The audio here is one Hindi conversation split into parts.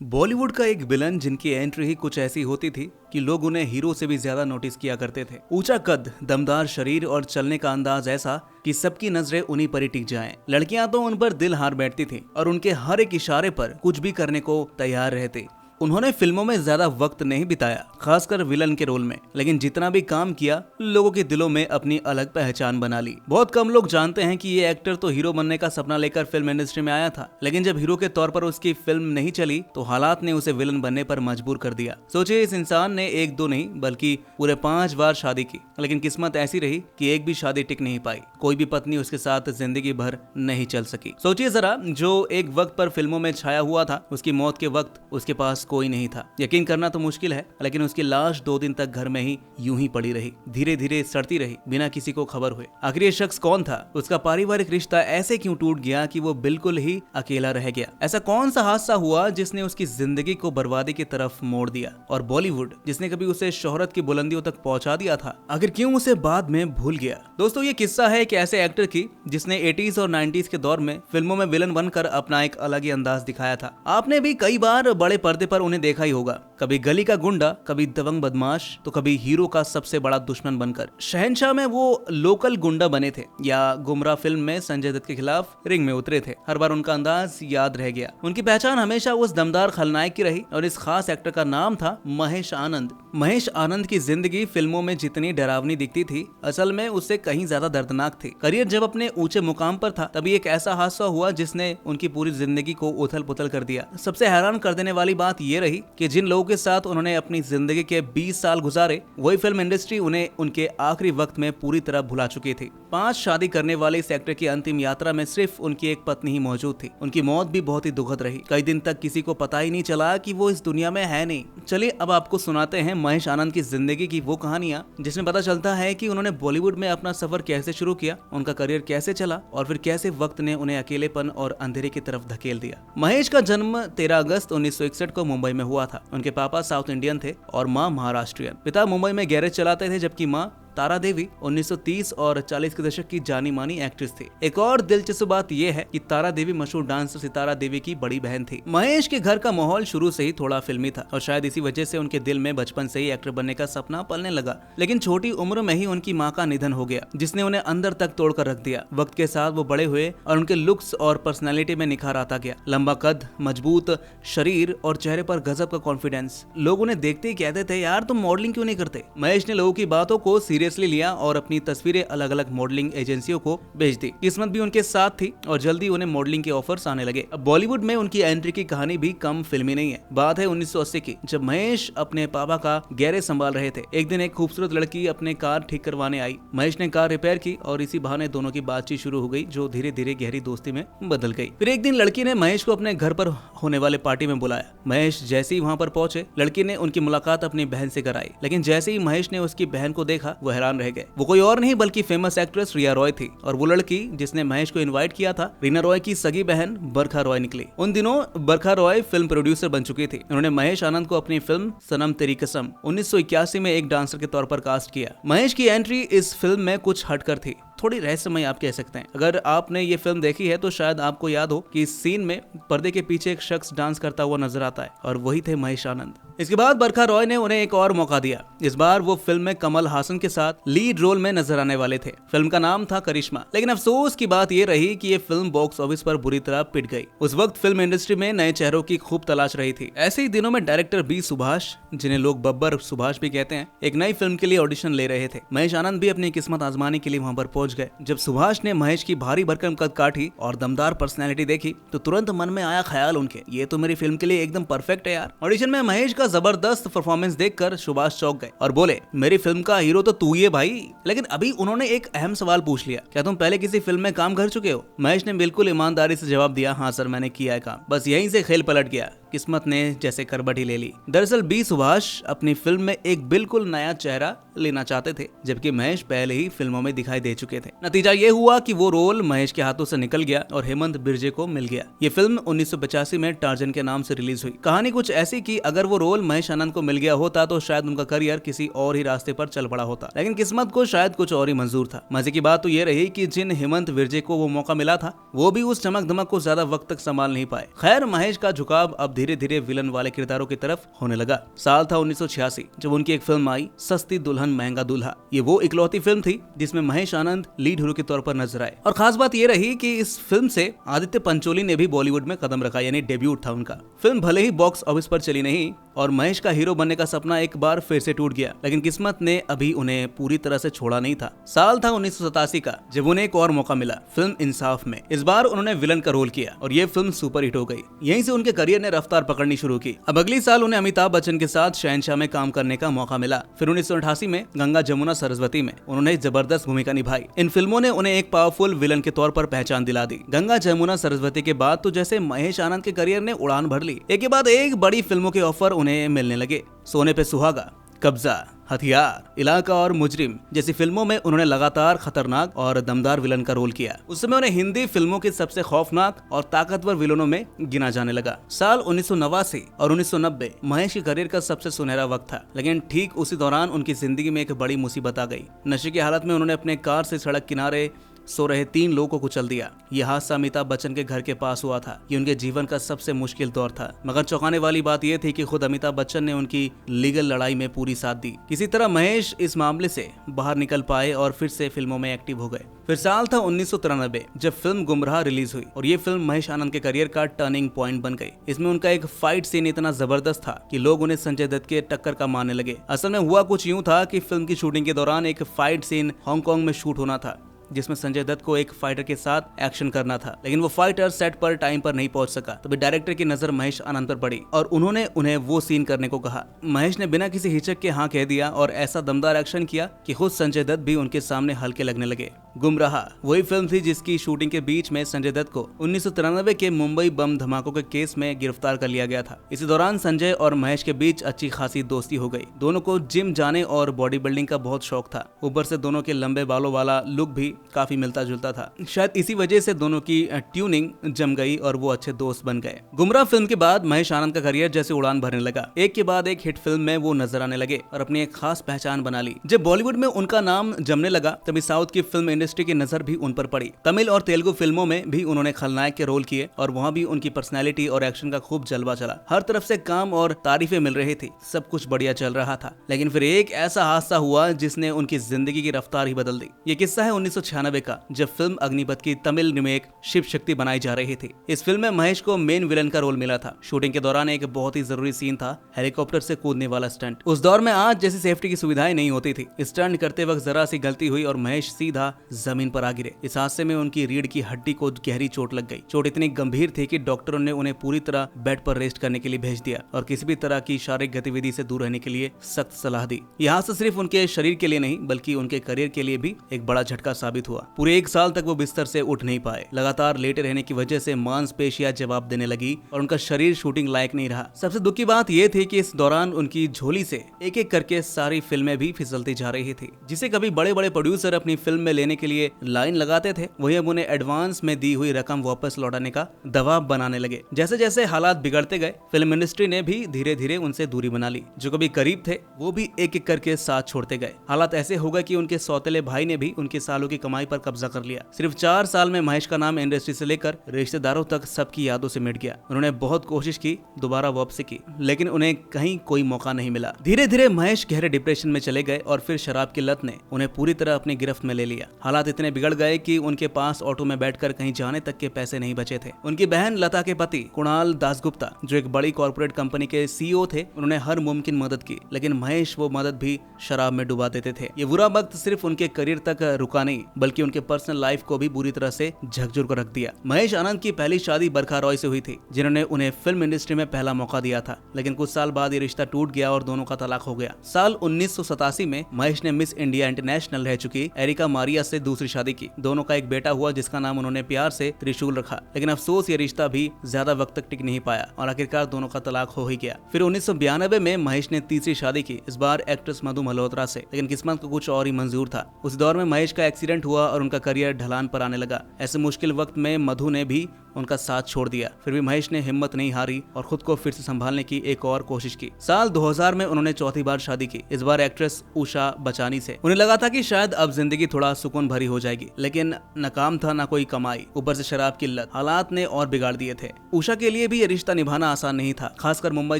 बॉलीवुड का एक विलन जिनकी एंट्री ही कुछ ऐसी होती थी कि लोग उन्हें हीरो से भी ज्यादा नोटिस किया करते थे। ऊंचा कद, दमदार शरीर और चलने का अंदाज ऐसा कि सबकी नजरें उन्हीं पर ही टिक जाएं। लड़कियां तो उन पर दिल हार बैठती थी और उनके हर एक इशारे पर कुछ भी करने को तैयार रहते। उन्होंने फिल्मों में ज्यादा वक्त नहीं बिताया, खासकर विलन के रोल में, लेकिन जितना भी काम किया लोगों के दिलों में अपनी अलग पहचान बना ली। बहुत कम लोग जानते हैं कि ये एक्टर तो हीरो बनने का सपना लेकर फिल्म इंडस्ट्री में आया था, लेकिन जब हीरो के तौर पर उसकी फिल्म नहीं चली तो हालात ने उसे विलन बनने पर मजबूर कर दिया। सोचिए, इस इंसान ने एक दो नहीं बल्कि पूरे 5 बार शादी की, लेकिन किस्मत ऐसी रही कि एक भी शादी टिक नहीं पाई। कोई भी पत्नी उसके साथ जिंदगी भर नहीं चल सकी। सोचिए जरा, जो एक वक्त पर फिल्मों में छाया हुआ था, उसकी मौत के वक्त उसके पास कोई नहीं था। यकीन करना तो मुश्किल है, लेकिन उसकी लाश 2 दिन तक घर में ही यूं ही पड़ी रही, धीरे धीरे सड़ती रही, बिना किसी को खबर हुए। आखिर ये शख्स कौन था? उसका पारिवारिक रिश्ता ऐसे क्यों टूट गया कि वो बिल्कुल ही अकेला रह गया? ऐसा कौन सा हादसा हुआ जिसने उसकी जिंदगी को बर्बादी की तरफ मोड़ दिया? और बॉलीवुड, जिसने कभी उसे शोहरत की बुलंदियों तक पहुंचा दिया था, आखिर क्यों उसे बाद में भूल गया? दोस्तों, ये किस्सा है एक ऐसे एक्टर की जिसने 80s और 90s के दौर में फिल्मों में विलन बनकर अपना एक अलग ही अंदाज दिखाया था। आपने भी कई बार बड़े पर्दे पर उन्हें देखा ही होगा, कभी गली का गुंडा, कभी दबंग बदमाश, तो कभी हीरो का सबसे बड़ा दुश्मन बनकर। शहंशाह में वो लोकल गुंडा बने थे, या गुमराह फिल्म में संजय दत्त के खिलाफ रिंग में उतरे थे। हर बार उनका अंदाज याद रह गया। उनकी पहचान हमेशा उस दमदार खलनायक की रही, और इस खास एक्टर का नाम था महेश आनंद। महेश आनंद की जिंदगी फिल्मों में जितनी डरावनी दिखती थी, असल में उससे कहीं ज्यादा दर्दनाक थी। करियर जब अपने ऊंचे मुकाम पर था, तभी एक ऐसा हादसा हुआ जिसने उनकी पूरी जिंदगी को उथल पुथल कर दिया। सबसे हैरान कर देने वाली बात यह रही कि जिन लोगों के साथ उन्होंने अपनी जिंदगी के 20 साल गुजारे, वही फिल्म इंडस्ट्री उन्हें उनके आखिरी वक्त में पूरी तरह भुला चुकी थी। 5 शादी करने वाले इस एक्टर की अंतिम यात्रा में सिर्फ उनकी एक पत्नी ही मौजूद थी। उनकी मौत भी बहुत ही दुखद रही। कई दिन तक किसी को पता ही नहीं चला कि वो इस दुनिया में है नहीं। चलिए अब आपको सुनाते हैं महेश आनंद की जिंदगी की वो कहानियां जिसमें पता चलता है कि उन्होंने बॉलीवुड में अपना सफर कैसे शुरू किया, उनका करियर कैसे चला, और फिर कैसे वक्त ने उन्हें अकेलेपन और अंधेरे की तरफ धकेल दिया। महेश का जन्म 13 अगस्त 1961 को मुंबई में हुआ था। उनके पापा साउथ इंडियन थे और मां महाराष्ट्रियन। पिता मुंबई में गैरेज चलाते थे, जबकि मां तारा देवी 1930 और 40 के दशक की जानी मानी एक्ट्रेस थी। एक और दिलचस्प बात यह है कि तारा देवी मशहूर डांसर सितारा देवी की बड़ी बहन थी। महेश के घर का माहौल शुरू से ही थोड़ा फिल्मी था, और शायद इसी वजह से उनके दिल में बचपन से ही एक्टर बनने का सपना पलने लगा। लेकिन छोटी उम्र में ही उनकी मां का निधन हो गया, जिसने उन्हें अंदर तक तोड़कर रख दिया। वक्त के साथ वो बड़े हुए और उनके लुक्स और पर्सनैलिटी में निखार आता गया। लंबा कद, मजबूत शरीर और चेहरे पर गजब का कॉन्फिडेंस। लोग उन्हें देखते ही कहते थे, यार तुम मॉडलिंग क्यों नहीं करते? महेश ने लोगों की बातों को सीरियसली लिया और अपनी तस्वीरें अलग अलग मॉडलिंग एजेंसियों को भेज दी। किस्मत भी उनके साथ थी और जल्दी उन्हें मॉडलिंग के ऑफर्स आने लगे। अब बॉलीवुड में उनकी एंट्री की कहानी भी कम फिल्मी नहीं है। बात है 1980 की, जब महेश अपने पापा का गैरेज संभाल रहे थे। एक दिन एक खूबसूरत लड़की अपने कार ठीक करवाने आई। महेश ने कार रिपेयर की और इसी बहाने दोनों की बातचीत शुरू हो गई, जो धीरे धीरे गहरी दोस्ती में बदल गई। फिर एक दिन लड़की ने महेश को अपने घर पर होने वाले पार्टी में बुलाया। महेश जैसे ही वहां पर पहुंचे, लड़की ने उनकी मुलाकात अपनी बहन से कराई। लेकिन जैसे ही महेश ने उसकी बहन को देखा, वो हैरान रह गए। वो कोई और नहीं बल्कि फेमस एक्ट्रेस रिया रॉय थी, और वो लड़की जिसने महेश को इनवाइट किया था, रीना रॉय की सगी बहन बरखा रॉय निकली। उन दिनों बरखा रॉय फिल्म प्रोड्यूसर बन चुकी थी। उन्होंने महेश आनंद को अपनी फिल्म सनम तेरी कसम 1981 में एक डांसर के तौर पर कास्ट किया। महेश की एंट्री इस फिल्म में कुछ हटकर थी, थोड़ी रहस्यमय आप कह सकते हैं। अगर आपने ये फिल्म देखी है तो शायद आपको याद हो कि इस सीन में पर्दे के पीछे एक शख्स डांस करता हुआ नजर आता है, और वही थे महेश आनंद। इसके बाद बरखा रॉय ने उन्हें एक और मौका दिया। इस बार वो फिल्म में कमल हासन के साथ लीड रोल में नजर आने वाले थे। फिल्म का नाम था करिश्मा। लेकिन अफसोस की बात ये रही कि ये फिल्म बॉक्स ऑफिस पर बुरी तरह पिट गई। उस वक्त फिल्म इंडस्ट्री में नए चेहरों की खूब तलाश रही थी। ऐसे ही दिनों में डायरेक्टर बी सुभाष, जिन्हें लोग बब्बर सुभाष भी कहते हैं, एक नई फिल्म के लिए ऑडिशन ले रहे थे। महेश आनंद भी अपनी किस्मत आजमाने के लिए वहां पर पहुंच गए। जब सुभाष ने महेश की भारी भरकम कद काठी और दमदार पर्सनैलिटी देखी, तो तुरंत मन में आया ख्याल उनके, ये तो मेरी फिल्म के लिए एकदम परफेक्ट है यार। ऑडिशन में महेश का जबरदस्त परफॉर्मेंस देखकर सुभाष चौंक गए और बोले, मेरी फिल्म का हीरो तो तू ही है भाई। लेकिन अभी उन्होंने एक अहम सवाल पूछ लिया, क्या तुम पहले किसी फिल्म में काम कर चुके हो? महेश ने बिल्कुल ईमानदारी से जवाब दिया, हाँ सर, मैंने किया है काम। बस यहीं से खेल पलट गया। किस्मत ने जैसे करबट ही ले ली। दरअसल बी सुभाष अपनी फिल्म में एक बिल्कुल नया चेहरा लेना चाहते थे, जबकि महेश पहले ही फिल्मों में दिखाई दे चुके थे। नतीजा ये हुआ कि वो रोल महेश के हाथों से निकल गया और हेमंत बिरजे को मिल गया। ये फिल्म 1985 में टार्जन के नाम से रिलीज हुई। कहानी कुछ ऐसी कि अगर वो रोल महेश आनंद को मिल गया होता तो शायद उनका करियर किसी और ही रास्ते पर चल पड़ा होता, लेकिन किस्मत को शायद कुछ और ही मंजूर था। मजे की बात तो ये रही कि जिन हेमंत बिरजे को वो मौका मिला था, वो भी उस चमक धमक को ज्यादा वक्त तक संभाल नहीं पाए। खैर, महेश का झुकाव अब धीरे धीरे विलन वाले किरदारों की तरफ होने लगा। साल था 1986 जब उनकी एक फिल्म आई सस्ती दुल्हन महंगा दूल्हा। ये वो इकलौती फिल्म थी जिसमें महेश आनंद लीड हीरो के तौर पर नजर आए और खास बात ये रही कि इस फिल्म से आदित्य पंचोली ने भी बॉलीवुड में कदम रखा, यानी डेब्यूट था उनका। फिल्म भले ही बॉक्स ऑफिस पर चली नहीं और महेश का हीरो बनने का सपना एक बार फिर से टूट गया, लेकिन किस्मत ने अभी उन्हें पूरी तरह से छोड़ा नहीं था। साल था 1987 का जब उन्हें एक और मौका मिला फिल्म इंसाफ में। इस बार उन्होंने विलन का रोल किया और ये फिल्म सुपरहिट हो गई। यहीं से उनके करियर ने रफ्तार पकड़नी शुरू की। अब अगली साल उन्हें अमिताभ बच्चन के साथ शहंशाह में काम करने का मौका मिला। फिर 1988 में गंगा जमुना सरस्वती में उन्होंने जबरदस्त भूमिका निभाई। इन फिल्मों ने उन्हें एक पावरफुल विलन के तौर पर पहचान दिला दी। गंगा जमुना सरस्वती के बाद तो जैसे महेश आनंद के करियर ने उड़ान भर ली। एक के बाद एक बड़ी फिल्मों के ऑफर उन्हें मिलने लगे। सोने पे सुहागा, कब्जा, हथियार, इलाका और मुजरिम जैसी फिल्मों में उन्होंने लगातार खतरनाक और दमदार विलन का रोल किया। उस समय उन्हें हिंदी फिल्मों के सबसे खौफनाक और ताकतवर विलनों में गिना जाने लगा। साल 1989 और 1990 महेश के करियर का सबसे सुनहरा वक्त था, लेकिन ठीक उसी दौरान उनकी जिंदगी में एक बड़ी मुसीबत आ गई। नशे की हालत में उन्होंने अपने कार से सड़क किनारे सो रहे 3 लोगों को कुचल दिया। यह हादसा अमिताभ बच्चन के घर के पास हुआ था। ये उनके जीवन का सबसे मुश्किल दौर था, मगर चौंकाने वाली बात यह थी कि खुद अमिताभ बच्चन ने उनकी लीगल लड़ाई में पूरी साथ दी। किसी तरह महेश इस मामले से बाहर निकल पाए और फिर से फिल्मों में एक्टिव हो गए। फिर साल था 1993 जब फिल्म गुमराह रिलीज हुई और ये फिल्म महेश आनंद के करियर का टर्निंग पॉइंट बन गई। इसमें उनका एक फाइट सीन इतना जबरदस्त था कि लोग उन्हें संजय दत्त के टक्कर का मानने लगे। असल में हुआ कुछ यूं था कि फिल्म की शूटिंग के दौरान एक फाइट सीन हांगकांग में शूट होना था, जिसमें संजय दत्त को एक फाइटर के साथ एक्शन करना था, लेकिन वो फाइटर सेट पर टाइम पर नहीं पहुंच सका। तभी डायरेक्टर की नजर महेश आनंद पर पड़ी और उन्होंने उन्हें वो सीन करने को कहा। महेश ने बिना किसी हिचक के हाँ कह दिया और ऐसा दमदार एक्शन किया कि खुद संजय दत्त भी उनके सामने हल्के लगने लगे। गुमराह वही फिल्म थी जिसकी शूटिंग के बीच में संजय दत्त को 1993 के मुंबई बम धमाकों के केस में गिरफ्तार कर लिया गया था। इसी दौरान संजय और महेश के बीच अच्छी खासी दोस्ती हो गई। दोनों को जिम जाने और बॉडी बिल्डिंग का बहुत शौक था। ऊपर से दोनों के लंबे बालों वाला लुक भी काफी मिलता जुलता था। शायद इसी वजह से दोनों की ट्यूनिंग जम गई और वो अच्छे दोस्त बन गए। गुमराह फिल्म के बाद महेश आनंद का करियर जैसे उड़ान भरने लगा। एक के बाद एक हिट फिल्म में वो नजर आने लगे और अपनी एक खास पहचान बना ली। जब बॉलीवुड में उनका नाम जमने लगा तभी साउथ की फिल्म इंडस्ट्री की नजर भी उन पर पड़ी। तमिल और तेलुगु फिल्मों में भी उन्होंने खलनायक के रोल किए और वहाँ भी उनकी पर्सनैलिटी और एक्शन का खूब जलवा चला। हर तरफ से काम और तारीफें मिल रही थी, सब कुछ बढ़िया चल रहा था। लेकिन फिर एक ऐसा हादसा हुआ जिसने उनकी जिंदगी की रफ्तार ही बदल दी। ये किस्सा है 1996 का, जब फिल्म अग्निपथ की तमिल रिमेक शिव शक्ति बनाई जा रही थी। इस फिल्म में महेश को मेन विलन का रोल मिला था। शूटिंग के दौरान एक बहुत ही जरूरी सीन था हेलीकॉप्टर से कूदने वाला स्टंट। उस दौर में आज जैसी सेफ्टी की सुविधाएं नहीं होती थी। स्टंट करते वक्त जरा सी गलती हुई और महेश सीधा जमीन पर आ गिरे। इस हादसे में उनकी रीढ़ की हड्डी को गहरी चोट लग गई। चोट इतनी गंभीर थी कि डॉक्टरों ने उन्हें पूरी तरह बेड पर रेस्ट करने के लिए भेज दिया और किसी भी तरह की शारीरिक गतिविधि से दूर रहने के लिए सख्त सलाह दी। यह हादसा सिर्फ उनके शरीर के लिए नहीं बल्कि उनके करियर के लिए भी एक बड़ा झटका साबित हुआ। पूरे 1 साल तक वो बिस्तर से उठ नहीं पाए। लगातार लेटे रहने की वजह से मांसपेशियां जवाब देने लगी और उनका शरीर शूटिंग लायक नहीं रहा। सबसे दुख की बात यह थी कि इस दौरान उनकी झोली से एक एक करके सारी फिल्में भी फिसलती जा रही थी। जिसे कभी बड़े बड़े प्रोड्यूसर अपनी फिल्म में लेने के लिए लाइन लगाते थे, वही अब उन्हें एडवांस में दी हुई रकम वापस लौटाने का दबाव बनाने लगे। जैसे जैसे हालात बिगड़ते गए, फिल्म इंडस्ट्री ने भी धीरे धीरे उनसे दूरी बना ली। जो कभी करीब थे वो भी एक एक करके साथ छोड़ते गए। हालात ऐसे हो गए कि उनके सौतेले भाई ने भी उनके सालों की कमाई पर कब्जा कर लिया। सिर्फ 4 साल में महेश का नाम इंडस्ट्री से लेकर रिश्तेदारों तक सबकी यादों से मिट गया। उन्होंने बहुत कोशिश की, दोबारा वापसी की, लेकिन उन्हें कहीं कोई मौका नहीं मिला। धीरे धीरे महेश गहरे डिप्रेशन में चले गए और फिर शराब की लत ने उन्हें पूरी तरह अपनी गिरफ्त में ले लिया। हालात इतने बिगड़ गए कि उनके पास ऑटो में बैठकर कहीं जाने तक के पैसे नहीं बचे थे। उनकी बहन लता के पति कुणाल दासगुप्ता, जो एक बड़ी कॉर्पोरेट कंपनी के सीईओ थे, उन्होंने हर मुमकिन मदद की, लेकिन महेश वो मदद भी शराब में डुबा देते थे। ये बुरा वक्त सिर्फ उनके करियर तक रुका नहीं बल्कि उनके पर्सनल लाइफ को भी बुरी तरह से झकझोर कर रख दिया। महेश आनंद की पहली शादी बरखा रॉय से हुई थी, जिन्होंने उन्हें फिल्म इंडस्ट्री में पहला मौका दिया था, लेकिन कुछ साल बाद ये रिश्ता टूट गया और दोनों का तलाक हो गया। साल 1987 में महेश ने मिस इंडिया इंटरनेशनल रह चुकी एरिका मारिया से दूसरी शादी की। दोनों का एक बेटा हुआ जिसका नाम उन्होंने प्यार से त्रिशूल रखा, लेकिन अफसोस ये रिश्ता भी ज्यादा वक्त तक टिक नहीं पाया और आखिरकार दोनों का तलाक हो ही गया। फिर 1992 में महेश ने तीसरी शादी की, इस बार एक्ट्रेस मधु मल्होत्रा से, लेकिन किस्मत को कुछ और ही मंजूर था। उस दौर में महेश का एक्सीडेंट हुआ और उनका करियर ढलान पर आने लगा। ऐसे मुश्किल वक्त में मधु ने भी उनका साथ छोड़ दिया। फिर भी महेश ने हिम्मत नहीं हारी और खुद को फिर से संभालने की एक और कोशिश की। साल 2000 में उन्होंने चौथी बार शादी की, इस बार एक्ट्रेस उषा बचानी से। उन्हें लगा था कि शायद अब जिंदगी थोड़ा सुकून जोखिम भरी हो जाएगी, लेकिन न काम था न कोई कमाई, ऊपर से शराब की लत हालात ने और बिगाड़ दिए थे। उषा के लिए भी ये रिश्ता निभाना आसान नहीं था, खासकर मुंबई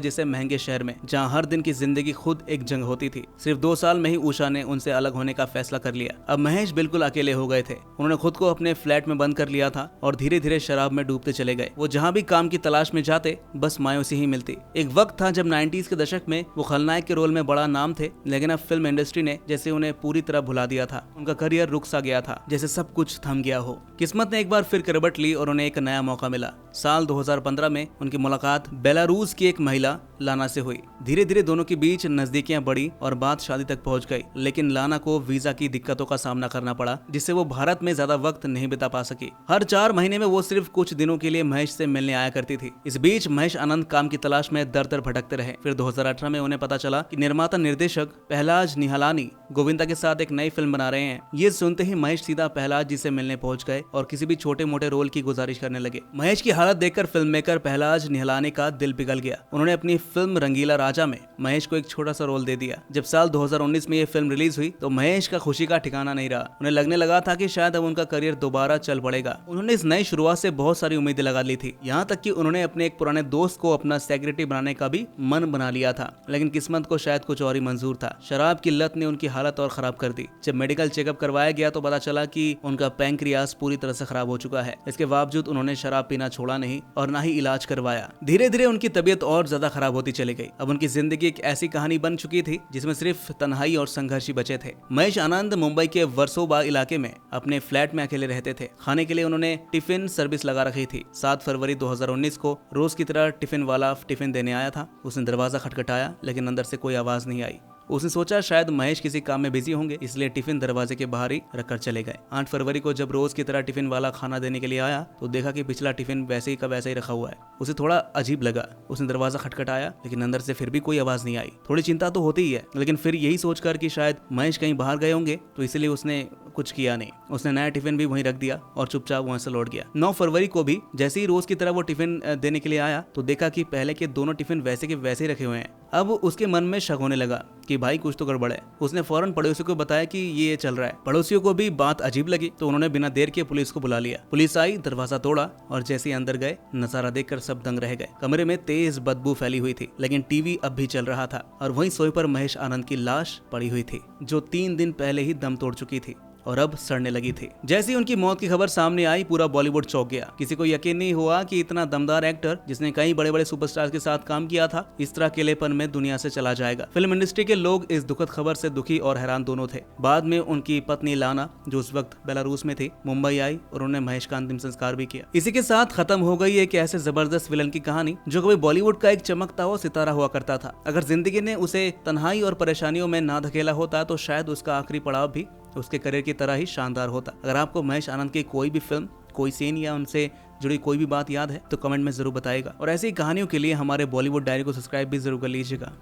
जैसे महंगे शहर में जहाँ हर दिन की जिंदगी खुद एक जंग होती थी। सिर्फ 2 साल में ही उषा ने उनसे अलग होने का फैसला कर लिया। अब महेश बिल्कुल अकेले हो गए थे। उन्होंने खुद को अपने फ्लैट में बंद कर लिया था और धीरे धीरे शराब में डूबते चले गए। वो जहाँ भी काम की तलाश में जाते बस मायूसी ही मिलती। एक वक्त था जब 90s के दशक में वो खलनायक के रोल में बड़ा नाम थे, लेकिन अब फिल्म इंडस्ट्री ने जैसे उन्हें पूरी तरह भुला दिया था। उनका करियर रुक सा गया था, जैसे सब कुछ थम गया हो। किस्मत ने एक बार फिर करवट ली और उन्हें एक नया मौका मिला। साल 2015 में उनकी मुलाकात बेलारूस की एक महिला लाना से हुई। धीरे धीरे दोनों के बीच नजदीकियां बढ़ी और बात शादी तक पहुंच गई, लेकिन लाना को वीजा की दिक्कतों का सामना करना पड़ा, जिससे वो भारत में ज्यादा वक्त नहीं बिता पा सकी। हर 4 महीने में वो सिर्फ कुछ दिनों के लिए महेश से मिलने आया करती थी। इस बीच महेश आनंद काम की तलाश में दर दर भटकते रहे। फिर 2018 में उन्हें पता चला कि निर्माता निर्देशक पहलाज निहलानी गोविंदा के साथ एक नई फिल्म बना रहे हैं। ये सुनते ही महेश सीधा पहलाज जी से मिलने पहुंच गए और किसी भी छोटे मोटे रोल की गुजारिश करने लगे। महेश की हालत देखकर फिल्म मेकर पहलाज निहलानी का दिल पिघल गया। उन्होंने अपनी फिल्म रंगीला राजा में महेश को एक छोटा सा रोल दे दिया। जब साल 2019 में ये फिल्म रिलीज हुई तो महेश का खुशी का ठिकाना नहीं रहा। उन्हें लगने लगा था कि शायद अब उनका करियर दोबारा चल पड़ेगा। उन्होंने इस नई शुरुआत से बहुत सारी उम्मीदें लगा ली थी, यहाँ तक कि उन्होंने अपने एक पुराने दोस्त को अपना सेक्रेटरी बनाने का भी मन बना लिया था, लेकिन किस्मत को शायद कुछ और ही मंजूर था। शराब की लत ने उनकी हालत और खराब कर दी। जब मेडिकल चेकअप करवाया गया तो पता चला कि उनका पैंक्रियास पूरी तरह से खराब हो चुका है। इसके बावजूद उन्होंने शराब पीना छोड़ा नहीं और ना ही इलाज करवाया। धीरे धीरे उनकी तबीयत और ज्यादा खराब होती चली गई। अब उनकी जिंदगी एक ऐसी कहानी बन चुकी थी जिसमें सिर्फ तन्हाई और संघर्ष ही बचे थे। महेश आनंद मुंबई के वर्सोवा इलाके में अपने फ्लैट में अकेले रहते थे। खाने के लिए उन्होंने टिफिन सर्विस लगा रखी थी। 7 फरवरी 2019 को रोज की तरह टिफिन वाला टिफिन देने आया था। उसने दरवाजा खटखटाया, लेकिन अंदर से कोई आवाज नहीं आई। उसने सोचा शायद महेश किसी काम में बिजी होंगे, इसलिए टिफिन दरवाजे के बाहर ही रखकर चले गए। 8 फरवरी को जब रोज की तरह टिफिन वाला खाना देने के लिए आया तो देखा कि पिछला टिफिन वैसे ही का वैसे ही रखा हुआ है। उसे थोड़ा अजीब लगा। उसने दरवाजा खटखटाया, लेकिन अंदर से फिर भी कोई आवाज नहीं आई। थोड़ी चिंता तो होती ही है, लेकिन फिर यही सोचकर कि शायद महेश कहीं बाहर गए होंगे तो इसलिए उसने कुछ किया नहीं। उसने नया टिफिन भी वहीं रख दिया और चुपचाप वहां से लौट गया। 9 फरवरी को भी जैसे ही रोज की तरह वो टिफिन देने के लिए आया तो देखा कि पहले के दोनों टिफिन वैसे के वैसे ही रखे हुए हैं। अब उसके मन में शक होने लगा कि भाई कुछ तो गड़बड़ है। उसने फौरन पड़ोसियों को बताया कि ये चल रहा है। पड़ोसियों को भी बात अजीब लगी तो उन्होंने बिना देर के पुलिस को बुला लिया। पुलिस आई, दरवाजा तोड़ा और जैसे ही अंदर गए नजारा देखकर सब दंग रह गए। कमरे में तेज बदबू फैली हुई थी, लेकिन टीवी अब भी चल रहा था और वहीं सोए पर महेश आनंद की लाश पड़ी हुई थी, जो 3 दिन पहले ही दम तोड़ चुकी थी और अब सड़ने लगी थी। जैसे ही उनकी मौत की खबर सामने आई पूरा बॉलीवुड चौंक गया। किसी को यकीन नहीं हुआ कि इतना दमदार एक्टर जिसने कई बड़े बड़े सुपरस्टार्स के साथ काम किया था इस तरह अकेलेपन में दुनिया से चला जाएगा। फिल्म इंडस्ट्री के लोग इस दुखद खबर से दुखी और हैरान दोनों थे। बाद में उनकी पत्नी लाना, जो उस वक्त बेलारूस में थी, मुंबई आई और उन्होंने महेश का अंतिम संस्कार भी किया। इसी के साथ खत्म हो गई एक ऐसे जबरदस्त विलन की कहानी जो कभी बॉलीवुड का एक चमकता हुआ सितारा हुआ करता था। अगर जिंदगी ने उसे तन्हाई और परेशानियों में ना धकेला होता तो शायद उसका आखिरी पड़ाव भी उसके करियर की तरह ही शानदार होता। अगर आपको महेश आनंद की कोई भी फिल्म, कोई सीन या उनसे जुड़ी कोई भी बात याद है तो कमेंट में जरूर बताइएगा और ऐसी कहानियों के लिए हमारे बॉलीवुड डायरी को सब्सक्राइब भी जरूर कर लीजिएगा।